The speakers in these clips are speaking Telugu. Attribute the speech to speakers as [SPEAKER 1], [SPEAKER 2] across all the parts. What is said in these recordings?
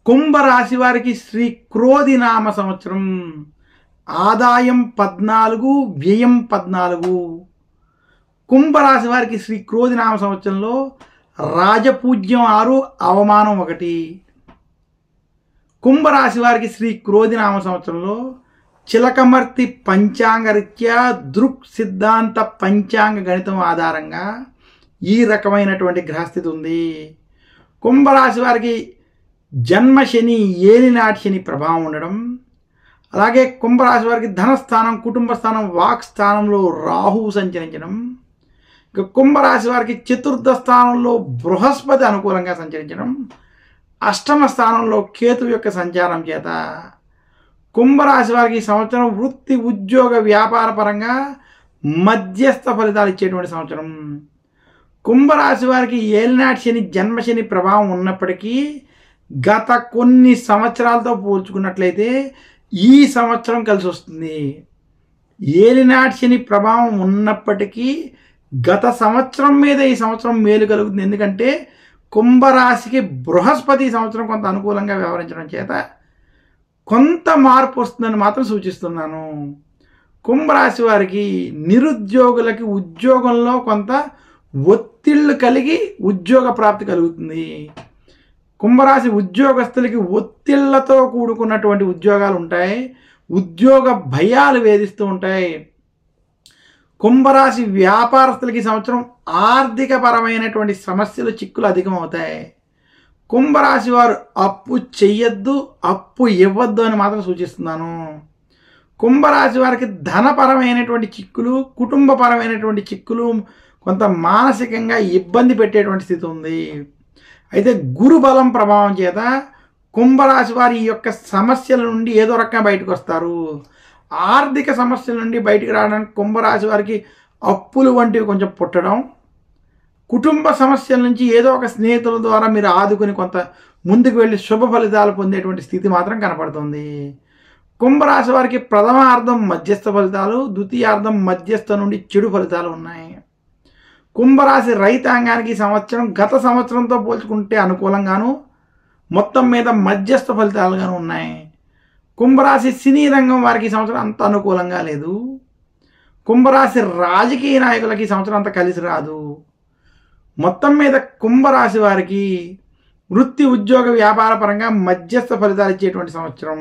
[SPEAKER 1] కుంభరాశి వారికి శ్రీ క్రోధి నామ సంవత్సరం. ఆదాయం 14, వ్యయం 14. కుంభరాశి వారికి శ్రీ క్రోధి నామ సంవత్సరంలో రాజపూజ్యం 6, అవమానం 1. కుంభరాశి వారికి శ్రీ క్రోధి నామ సంవత్సరంలో చిలకమర్తి పంచాంగరీత్యా దృక్ సిద్ధాంత పంచాంగ గణితం ఆధారంగా ఈ రకమైనటువంటి గ్రహస్థితి ఉంది. కుంభరాశి వారికి జన్మ శని, ఏలినాటి శని ప్రభావం ఉండడం, అలాగే కుంభరాశి వారికి ధనస్థానం, కుటుంబ స్థానం, వాక్ స్థానంలో రాహువు సంచరించడం, ఇక కుంభరాశి వారికి చతుర్థ స్థానంలో బృహస్పతి అనుకూలంగా సంచరించడం, అష్టమ స్థానంలో కేతు యొక్క సంచారం చేత కుంభరాశి వారికి సంవత్సరం వృత్తి, ఉద్యోగ, వ్యాపార పరంగా మధ్యస్థ ఫలితాలు ఇచ్చేటువంటి సంవత్సరం. కుంభరాశి వారికి ఏలినాటి శని, జన్మశని ప్రభావం ఉన్నప్పటికీ గత కొన్ని సంవత్సరాలతో పోల్చుకున్నట్లయితే ఈ సంవత్సరం కలిసి వస్తుంది. ఏలినాటి శని ప్రభావం ఉన్నప్పటికీ గత సంవత్సరం మీద ఈ సంవత్సరం మేలు కలుగుతుంది. ఎందుకంటే కుంభరాశికి బృహస్పతి సంవత్సరం కొంత అనుకూలంగా వ్యవహరించడం చేత కొంత మార్పు వస్తుందని మాత్రం సూచిస్తున్నాను. కుంభరాశి వారికి నిరుద్యోగులకి ఉద్యోగంలో కొంత ఒత్తిళ్లు కలిగి ఉద్యోగ ప్రాప్తి కలుగుతుంది. కుంభరాశి ఉద్యోగస్తులకి ఒత్తిళ్లతో కూడుకున్నటువంటి ఉద్యోగాలు ఉంటాయి, ఉద్యోగ భయాలు వేధిస్తూ ఉంటాయి. కుంభరాశి వ్యాపారస్తులకి సంవత్సరం ఆర్థిక పరమైనటువంటి సమస్యలు, చిక్కులు అధికమవుతాయి. కుంభరాశి వారు అప్పు చెయ్యొద్దు, అప్పు ఇవ్వద్దు అని మాత్రం సూచిస్తున్నాను. కుంభరాశి వారికి ధనపరమైనటువంటి చిక్కులు, కుటుంబపరమైనటువంటి చిక్కులు, కొంత మానసికంగా ఇబ్బంది పెట్టేటువంటి స్థితి ఉంది. అయితే గురు బలం ప్రభావం చేత కుంభరాశి వారి ఈ యొక్క సమస్యల నుండి ఏదో రకంగా బయటకు వస్తారు. ఆర్థిక సమస్యల నుండి బయటకు రావడానికి కుంభరాశి వారికి అప్పులు వంటివి కొంచెం పుట్టడం, కుటుంబ సమస్యల నుంచి ఏదో ఒక స్నేహితుల ద్వారా మీరు ఆదుకుని కొంత ముందుకు వెళ్ళి శుభ ఫలితాలు పొందేటువంటి స్థితి మాత్రం కనపడుతుంది. కుంభరాశి వారికి ప్రథమార్థం మధ్యస్థ ఫలితాలు, ద్వితీయార్థం మధ్యస్థ నుండి చెడు ఫలితాలు ఉన్నాయి. కుంభరాశి రైతాంగానికి ఈ సంవత్సరం గత సంవత్సరంతో పోల్చుకుంటే అనుకూలంగాను, మొత్తం మీద మధ్యస్థ ఫలితాలుగాను ఉన్నాయి. కుంభరాశి సినీ రంగం వారికి ఈ సంవత్సరం అంత అనుకూలంగా లేదు. కుంభరాశి రాజకీయ నాయకులకి ఈ సంవత్సరం అంత కలిసి రాదు. మొత్తం మీద కుంభరాశి వారికి వృత్తి, ఉద్యోగ, వ్యాపార పరంగా మధ్యస్థ ఫలితాలు ఇచ్చేటువంటి సంవత్సరం.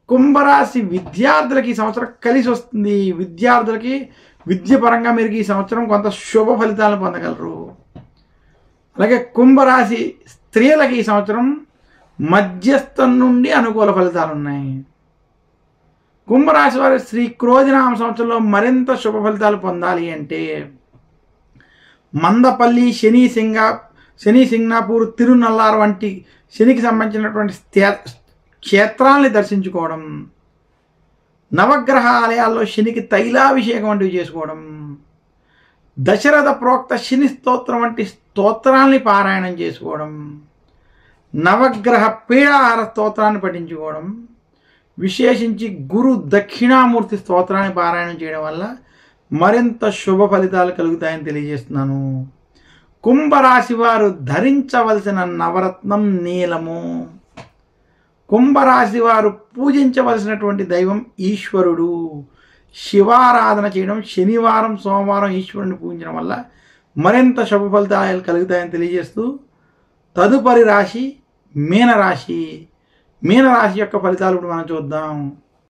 [SPEAKER 1] కుంభరాశి విద్యార్థులకి ఈ సంవత్సరం కలిసి వస్తుంది. విద్యార్థులకి విద్య పరంగా మీరు ఈ సంవత్సరం కొంత శుభ ఫలితాలను పొందగలరు. అలాగే కుంభరాశి స్త్రీలకి ఈ సంవత్సరం మధ్యస్థం నుండి అనుకూల ఫలితాలు ఉన్నాయి. కుంభరాశి వారి శ్రీ క్రోధినామ సంవత్సరంలో మరింత శుభ ఫలితాలు పొందాలి అంటే మందపల్లి, శని సింగనాపూర్, తిరునల్లారు వంటి శనికి సంబంధించినటువంటి క్షేత్రాలని దర్శించుకోవడం, నవగ్రహ ఆలయాల్లో శనికి తైలాభిషేకం వంటివి చేసుకోవడం, దశరథ ప్రోక్త శని స్తోత్రం వంటి స్తోత్రాల్ని పారాయణం చేసుకోవడం, నవగ్రహ పీడాహార స్తోత్రాన్ని పఠించుకోవడం, విశేషించి గురు దక్షిణామూర్తి స్తోత్రాన్ని పారాయణం చేయడం వల్ల మరింత శుభ ఫలితాలు కలుగుతాయని తెలియజేస్తున్నాను. కుంభరాశి వారు ధరించవలసిన నవరత్నం నీలము. కుంభరాశి వారు పూజించవలసినటువంటి దైవం ఈశ్వరుడు. శివారాధన చేయడం, శనివారం, సోమవారం ఈశ్వరుని పూజించడం వల్ల మరింత శుభ ఫలితాలు కలుగుతాయని తెలియజేస్తూ తదుపరి రాశి మీనరాశి. మీనరాశి యొక్క ఫలితాలు ఇప్పుడు మనం చూద్దాం.